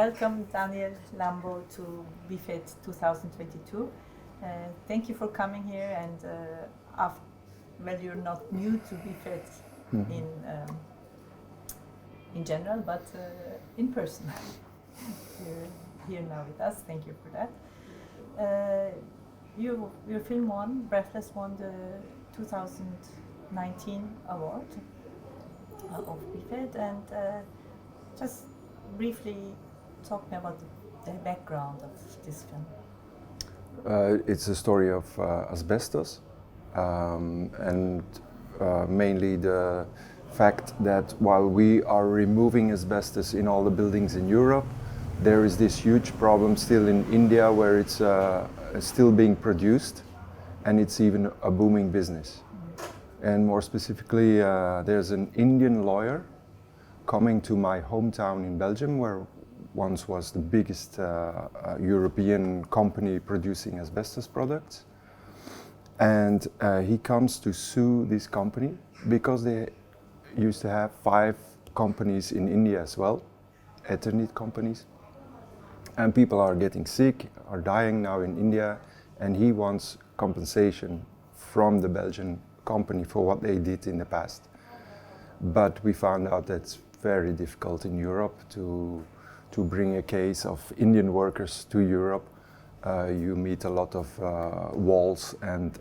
welcome Dainel Lambo to Bifed 2022. Thank you for coming here, and well, you're not new to Bifed in general, but in person. You're here now with us. Thank you for that. Your film Breathless won the 2019 award of Bifed, and just briefly talk me about the background of this film. It's a story of asbestos, and mainly the fact that while we are removing asbestos in all the buildings in Europe, there is this huge problem still in India where it's still being produced, and it's even a booming business. And more specifically, there's an Indian lawyer coming to my hometown in Belgium, where once was the biggest European company producing asbestos products. And he comes to sue this company because they used to have 5 companies in India as well, Eternit companies. And people are getting sick, are dying now in India, and he wants compensation from the Belgian company for what they did in the past. But we found out that's very difficult in Europe to bring a case of Indian workers to Europe. You meet a lot of walls, and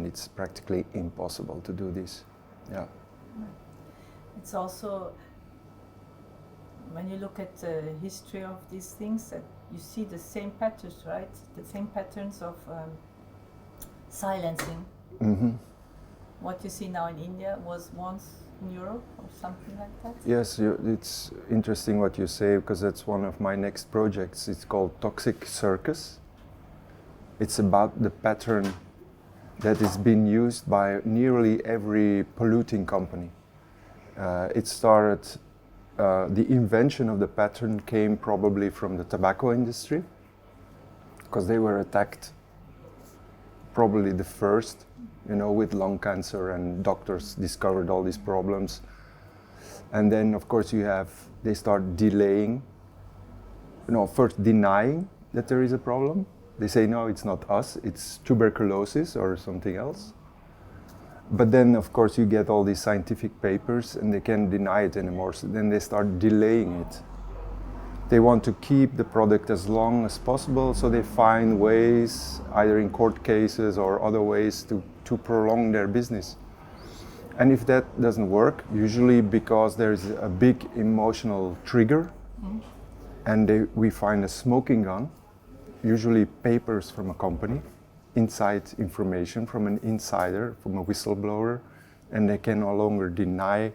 it's practically impossible to do this. Yeah. It's also, when you look at the history of these things, that you see the same patterns, right? The same patterns of silencing. Mm-hmm. What you see now in India was once in Europe or something like that? Yes, it's interesting what you say, because that's one of my next projects. It's called Toxic Circus. It's about the pattern that is being used by nearly every polluting company. It started, the invention of the pattern came probably from the tobacco industry, because they were attacked probably the first, with lung cancer, and doctors discovered all these problems. And then of course they start delaying, first denying that there is a problem. They say, no, it's not us, it's tuberculosis or something else. But then of course you get all these scientific papers and they can't deny it anymore, so then they start delaying it. They want to keep the product as long as possible, so they find ways, either in court cases or other ways, to prolong their business. And if that doesn't work, usually because there's a big emotional trigger, and we find a smoking gun, usually papers from a company, inside information from an insider, from a whistleblower, and they can no longer deny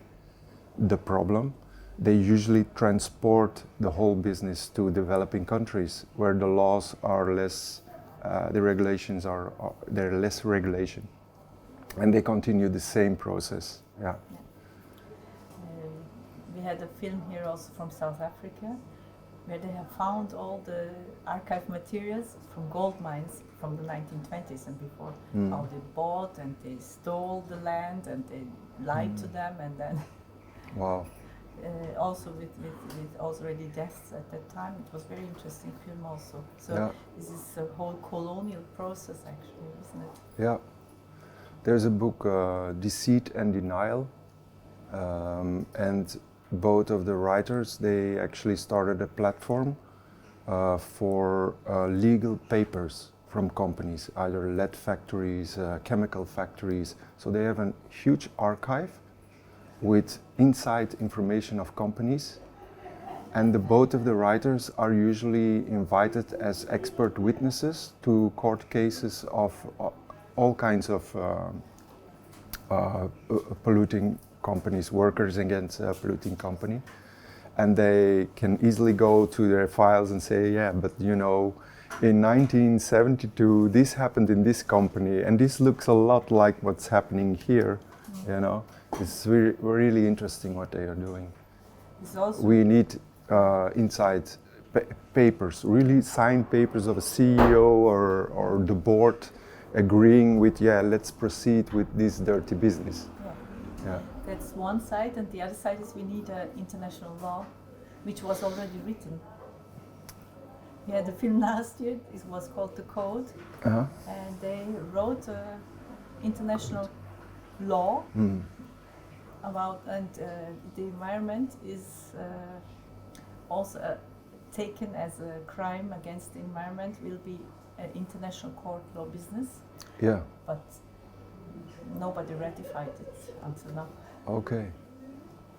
the problem. They usually transport the whole business to developing countries where the laws are less, the regulations there are less regulation. And they continue the same process. Yeah. We had a film here also from South Africa, where they have found all the archive materials from gold mines from the 1920s and before. How they bought and they stole the land and they lied to them, and then Wow. Also with already deaths at that time. It was very interesting film also. So Yeah. this is a whole colonial process actually, isn't it? Yeah. There's a book, Deceit and Denial, and both of the writers, they actually started a platform for legal papers from companies, either lead factories, chemical factories. So they have a huge archive with inside information of companies, and both of the writers are usually invited as expert witnesses to court cases of all kinds of polluting companies, workers against a polluting company. And they can easily go to their files and say, yeah, but in 1972 this happened in this company, and this looks a lot like what's happening here. It's really interesting what they are doing. We need inside papers, really signed papers of a CEO or the board agreeing with, let's proceed with this dirty business. Yeah. That's one side, and the other side is we need an international law, which was already written. Yeah, the film last year it was called The Code, Uh-huh. and they wrote international law about, and the environment is also taken as a crime against the environment, will be an international court law business, Yeah. but nobody ratified it until now. Okay.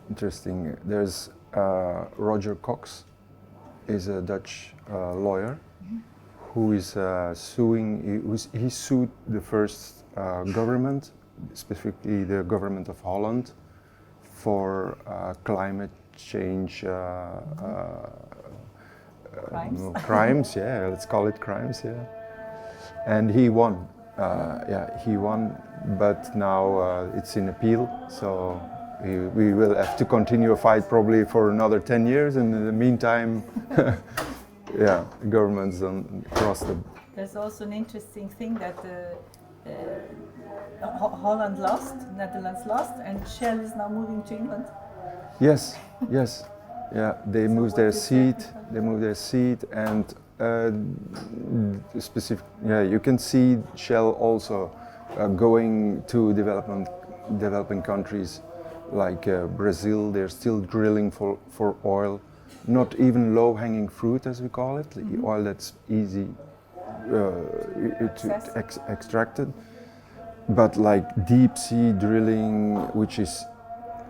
Interesting. There's Roger Cox, is a Dutch lawyer who is suing. He sued the first government, specifically the government of Holland, for climate change Crimes? crimes. Yeah, let's call it crimes. Yeah, and he won. He won, but now it's in appeal. So we will have to continue a fight probably for another 10 years. And in the meantime, yeah, governments across the. There's also an interesting thing that Holland lost, Netherlands lost, and Shell is now moving to England. Yes, yes, yeah. They So moved what their do you say? seat. They moved their seat, and specific. Yeah, you can see Shell also going to developing countries like Brazil. They're still drilling for oil, not even low-hanging fruit as we call it, the oil that's easy to extracted, but like deep sea drilling, which is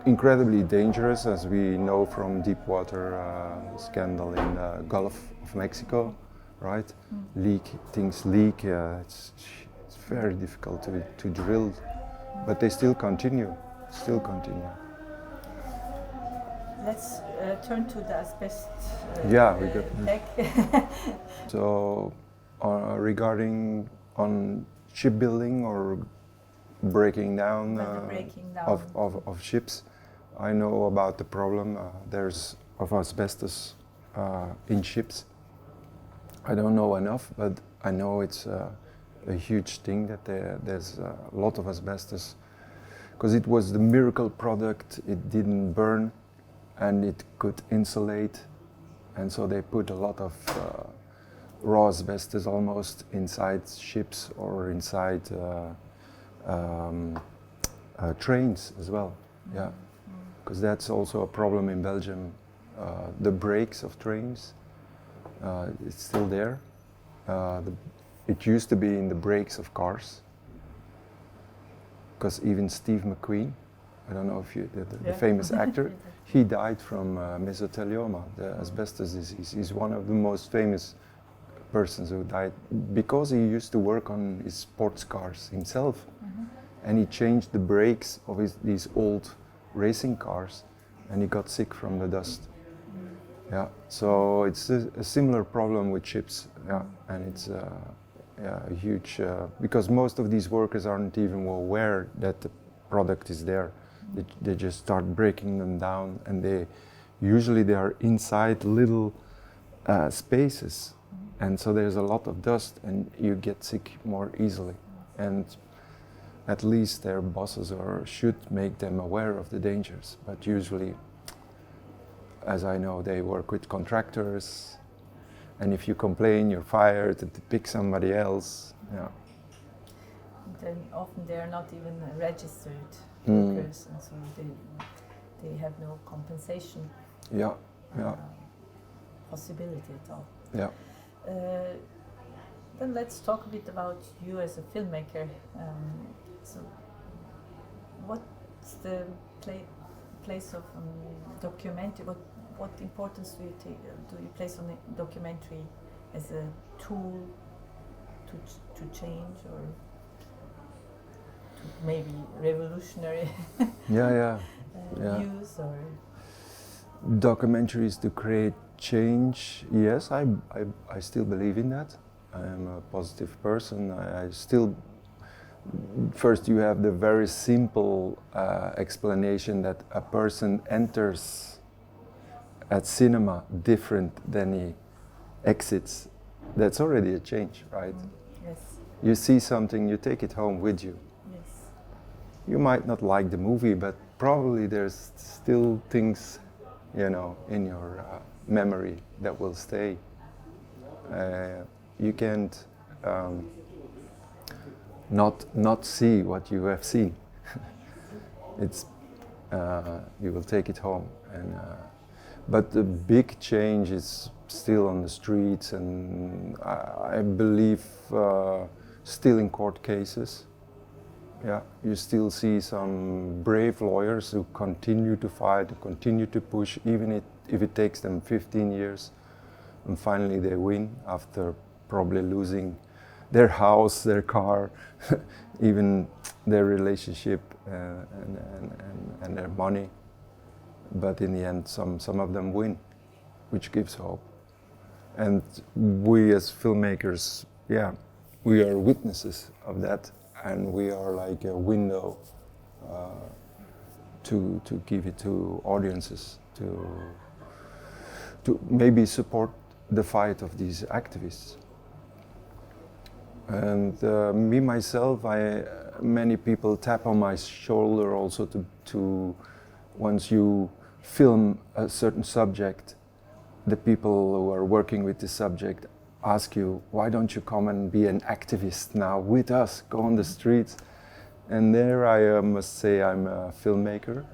incredibly dangerous, as we know from deep water scandal in the Gulf of Mexico, right? Things leak. It's very difficult to drill, but they still continue. Let's turn to the asbestos Yeah, we got. tech. So, regarding on shipbuilding or breaking down, Breaking down. of ships, I know about the problem. There's of asbestos in ships. I don't know enough, but I know it's a huge thing that there's a lot of asbestos, because it was the miracle product. It didn't burn, and it could insulate, and so they put a lot of raw asbestos almost inside ships or inside trains as well. Yeah, because that's also a problem in Belgium. The brakes of trains, it's still there. It used to be in the brakes of cars, because even Steve McQueen, I don't know if you, the famous actor, he died from mesothelioma. The asbestos disease. He's one of the most famous persons who died because he used to work on his sports cars himself, and he changed the brakes of these old racing cars, and he got sick from the dust. Yeah, so it's a similar problem with ships. Yeah, and it's a huge because most of these workers aren't even aware that the product is there. They just start breaking them down, and they are inside little spaces, and so there's a lot of dust, and you get sick more easily. And at least their bosses should make them aware of the dangers. But usually, as I know, they work with contractors, and if you complain, you're fired, and to pick somebody else. Yeah. Then often they are not even registered workers, and so they have no compensation possibility at all. Yeah. Then let's talk a bit about you as a filmmaker. So, what's the place of documentary? What importance do you place on a documentary as a tool to change, or to maybe revolutionary views, or documentaries to create change? Yes, I still believe in that. I am a positive person. I still, first you have the very simple explanation that a person enters at cinema different than he exits. That's already a change, right? Yes. You see something, you take it home with you. Yes. You might not like the movie, but probably there's still things, in your memory that will stay. You can't not see what you have seen. It's you will take it home, and but the big change is still on the streets, and I believe still in court cases. Yeah, you still see some brave lawyers who continue to fight, who continue to push, even if it takes them 15 years, and finally they win after probably losing their house, their car, even their relationship and their money. But in the end, some of them win, which gives hope. And we as filmmakers, yeah, we are witnesses of that, and we are like a window to give it to audiences, to maybe support the fight of these activists. And me myself, many people tap on my shoulder also to once you film a certain subject, the people who are working with the subject ask you, why don't you come and be an activist now with us, go on the streets? And there I must say I'm a filmmaker,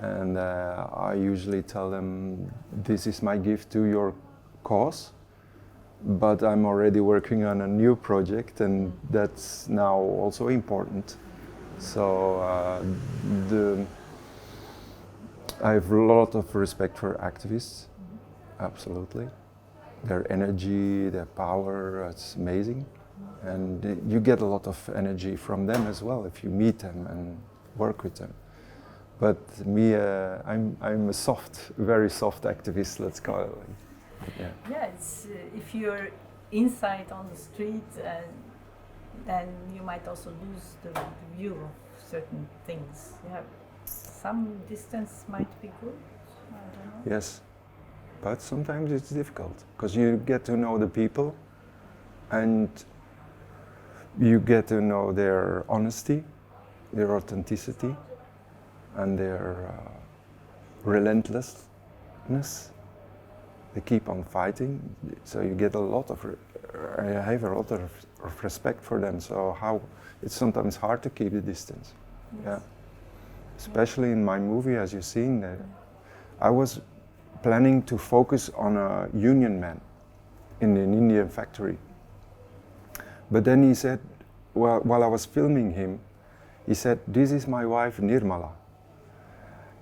and I usually tell them, this is my gift to your cause, but I'm already working on a new project, and that's now also important. So I have a lot of respect for activists, absolutely. Their energy, their power, it's amazing. And you get a lot of energy from them as well if you meet them and work with them. But me, I'm a very soft activist, let's call it. Yeah. Yeah, it's, if you're inside on the street, then you might also lose the view of certain things. Yeah, some distance might be good. I don't know. Yes, but sometimes it's difficult because you get to know the people, and you get to know their honesty, their authenticity, and their relentlessness. They keep on fighting, so you get a lot of. I have a lot of respect for them. So it's sometimes hard to keep the distance. Yes. Yeah, especially in my movie, as you've seen, I was planning to focus on a union man in an Indian factory. But then he said, while I was filming him, he said, "This is my wife Nirmala."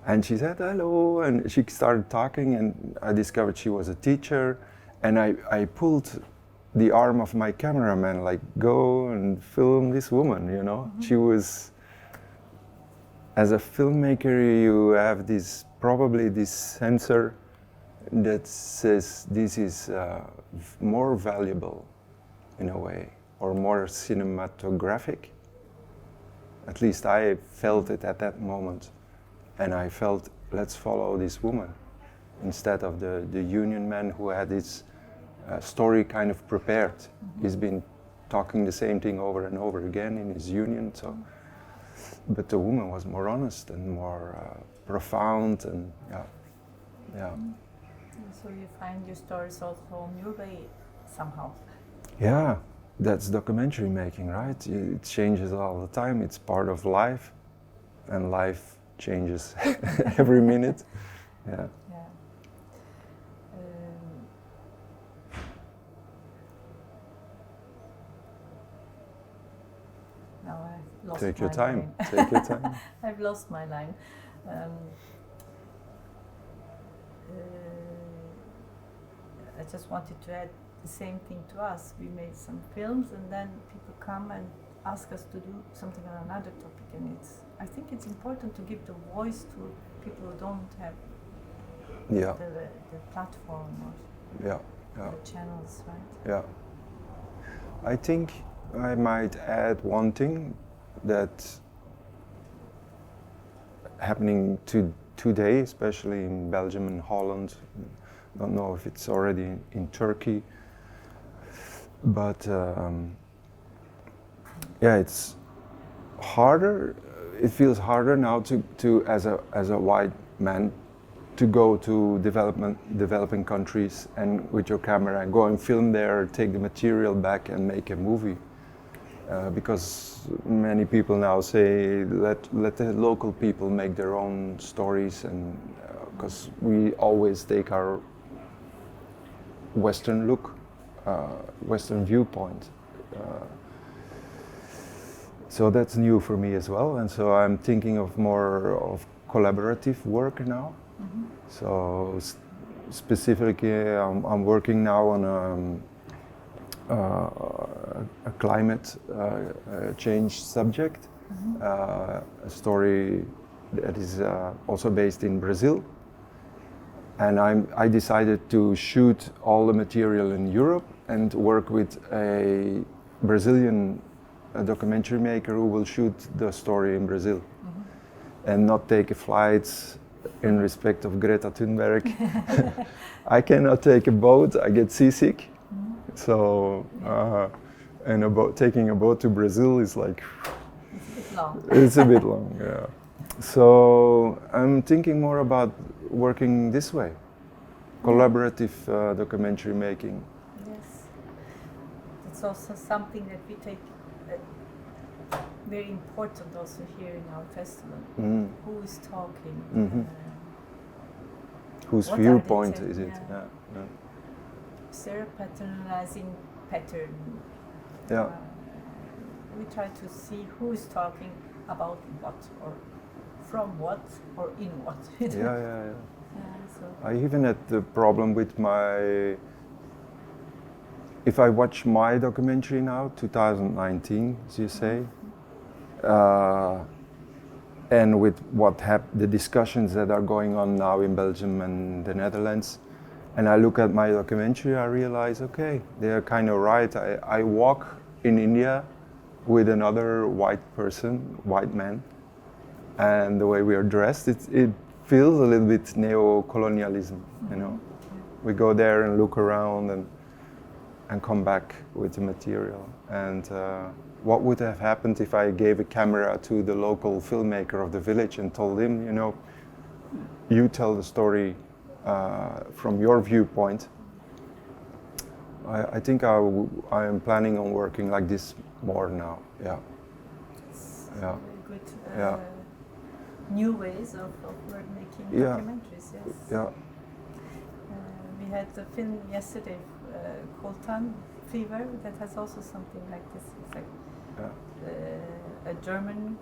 And she said, "Hello," and she started talking, and I discovered she was a teacher, and I pulled the arm of my cameraman, like, go and film this woman, you know? Mm-hmm. She was, as a filmmaker, you have probably this sensor that says this is more valuable in a way, or more cinematographic. At least I felt it at that moment. And I felt, let's follow this woman instead of the union man who had his story kind of prepared. Mm-hmm. He's been talking the same thing over and over again in his union. So, but the woman was more honest and more profound, and yeah. Mm-hmm. So you find your stories also on your way somehow. Yeah, that's documentary making, right? It changes all the time. It's part of life, and life changes every minute. Yeah. Yeah. Now I've lost Take your my time. line. Take your time. I've lost my line. I just wanted to add the same thing to us. We made some films, and then people come and ask us to do something on another topic, and I think it's important to give the voice to people who don't have the platform or the channels, right? Yeah. I think I might add one thing that happening today, especially in Belgium and Holland. Don't know if it's already in Turkey, but it's harder. It feels harder now to as a white man to go to developing countries and with your camera and go and film there, take the material back and make a movie. Because many people now say let the local people make their own stories, and because we always take our Western look, Western viewpoint. So that's new for me as well, and so I'm thinking of more of collaborative work now. Mm-hmm. So specifically, I'm working now on a climate change subject, mm-hmm. A story that is also based in Brazil. And I decided to shoot all the material in Europe and work with a Brazilian documentary maker who will shoot the story in Brazil, mm-hmm. and not take a flight in respect of Greta Thunberg. I cannot take a boat, I get seasick. Mm-hmm. So, and taking a boat to Brazil is like... It's a bit long. It's a bit long, yeah. So I'm thinking more about working this way, collaborative documentary making. Yes, it's also something that we take very important also here in our festival. Mm. Who is talking? Mm-hmm. Whose viewpoint is it? Yeah. Yeah. Is there a patronizing pattern? Yeah. We try to see who is talking about what, or from what, or in what. Yeah. So. I even had the problem with my... If I watch my documentary now, 2019, as you say, and with the discussions that are going on now in Belgium and the Netherlands, and I look at my documentary, I realize, okay, they're kind of right. I walk in India with another white man, and the way we are dressed, it feels a little bit neo-colonialism, you know. We go there and look around and come back with the material. And what would have happened if I gave a camera to the local filmmaker of the village and told him, you know, you tell the story from your viewpoint. I think I am planning on working like this more now. Yeah. Yeah. Very good. New ways of making documentaries. Yes. Yeah. We had a film yesterday, Coltan Fever, that has also something like this. It's like a German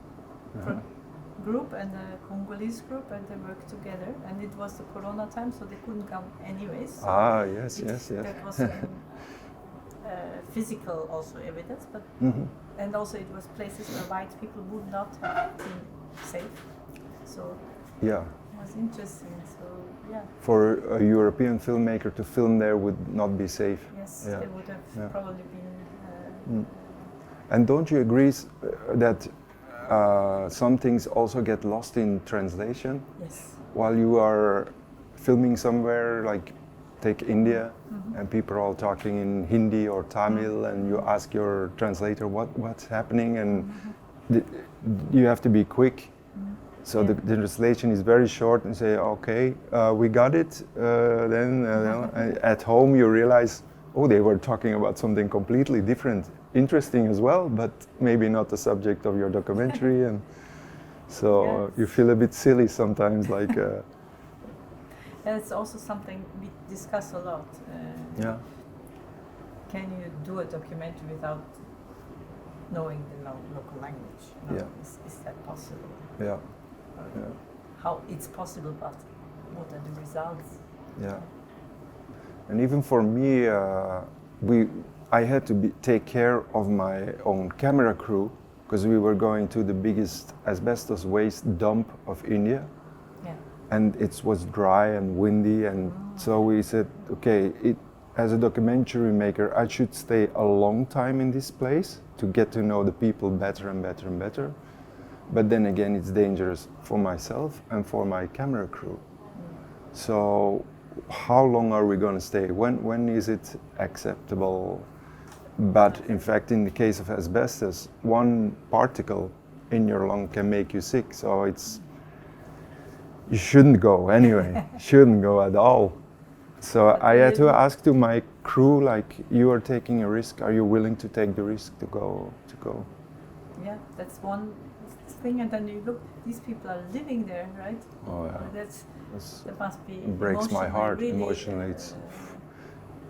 group and a Congolese group, and they work together. And it was the Corona time, so they couldn't come anyways. So yes. That was physical also evidence, but and also it was places where white people would not have been safe. So it was interesting. So for a European filmmaker to film there would not be safe. Yes, they would have probably been. And don't you agree that some things also get lost in translation? Yes. While you are filming somewhere, like take India, and people are all talking in Hindi or Tamil, and you ask your translator what's happening, and you have to be quick. So the translation is very short, and say, okay, we got it. Then at home you realize, oh, they were talking about something completely different, interesting as well, but maybe not the subject of your documentary, and so you feel a bit silly sometimes, like. And it's also something we discuss a lot. Can you do a documentary without knowing the local language? No, is that possible? Yeah. How it's possible, but what are the results? Yeah. And even for me, I had to take care of my own camera crew, because we were going to the biggest asbestos waste dump of India. And it was dry and windy, and so we said, okay, as a documentary maker, I should stay a long time in this place to get to know the people better and better and better. But then again, it's dangerous for myself and for my camera crew. So how long are we going to stay? When is it acceptable? But in fact, in the case of asbestos, one particle in your lung can make you sick. So you shouldn't go anyway. Shouldn't go at all. So I had to ask to my crew, like, you are taking a risk. Are you willing to take the risk to go? Yeah, that's one thing. And then you look, these people are living there, right? Oh yeah. That must be. It breaks my heart really, emotionally.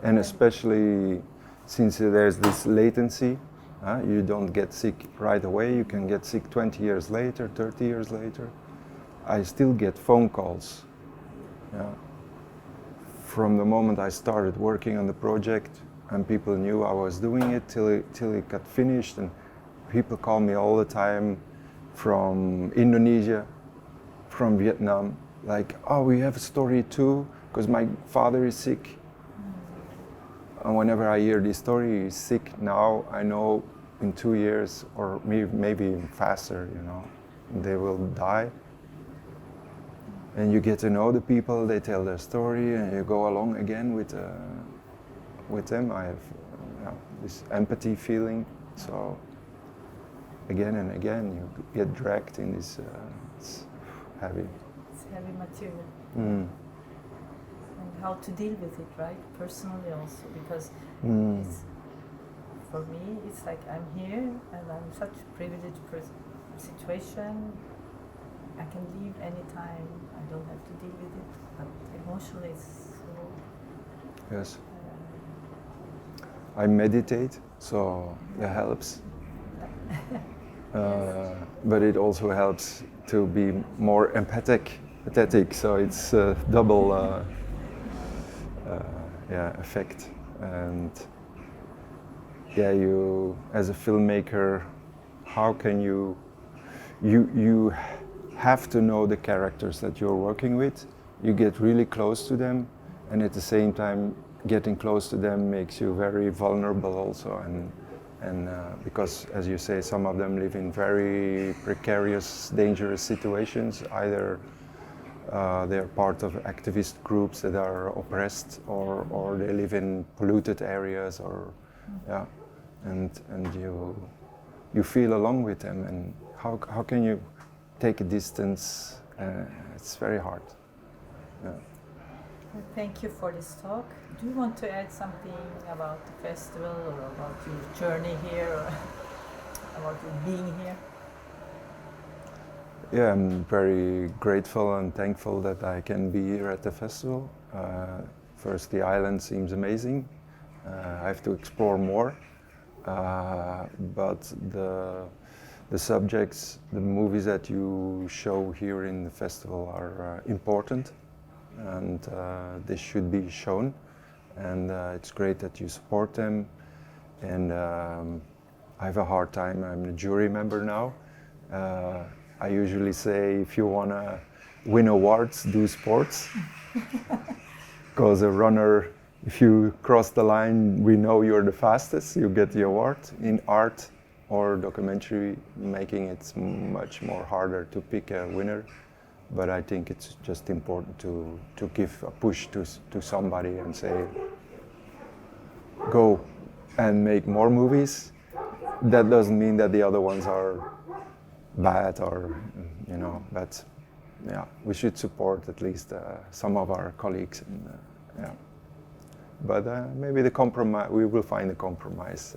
And especially since there's this latency, you don't get sick right away. You can get sick 20 years later, 30 years later. I still get phone calls. Yeah. From the moment I started working on the project, and people knew I was doing it till it got finished, and people call me all the time from Indonesia, from Vietnam, like, oh, we have a story too, because my father is sick. And whenever I hear this story, he's sick now, I know in 2 years, or maybe even faster, they will die. And you get to know the people, they tell their story, and you go along again with them. I have this empathy feeling, so again and again you get dragged in this. It's heavy. It's heavy material. Mm. And how to deal with it, right? Personally also, because for me, it's like I'm here and I'm in such a privileged situation. I can leave anytime. I don't have to deal with it. But emotionally, it's so. Yes. I meditate, so that helps. But it also helps to be more empathetic. So it's a double effect. And you as a filmmaker, how can you have to know the characters that you're working with. You get really close to them, and at the same time, getting close to them makes you very vulnerable also. And because, as you say, some of them live in very precarious, dangerous situations. Either they're part of activist groups that are oppressed, or they live in polluted areas, and you feel along with them. And how can you take a distance? It's very hard. Yeah. Thank you for this talk. Do you want to add something about the festival, or about your journey here, or about you being here? Yeah, I'm very grateful and thankful that I can be here at the festival. First, the island seems amazing. I have to explore more, but the subjects, the movies that you show here in the festival are important, and they should be shown. And it's great that you support them. And I have a hard time. I'm a jury member now. I usually say, if you want to win awards, do sports. Because a runner, if you cross the line, we know you're the fastest, you get the award. In art or documentary making, it's much more harder to pick a winner. But I think it's just important to give a push to somebody and say, go and make more movies. That doesn't mean that the other ones are bad, or but we should support at least some of our colleagues. And, but maybe we will find a compromise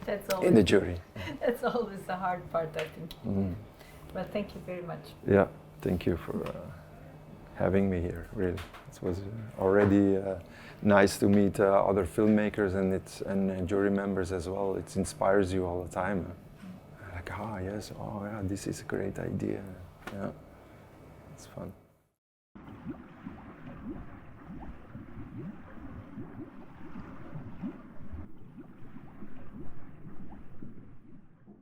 That's always, in the jury. That's always the hard part, I think. But thank you very much. Yeah, thank you for having me here. Really, it was already nice to meet other filmmakers and jury members as well. It inspires you all the time. Like, yes, this is a great idea. Yeah, it's fun.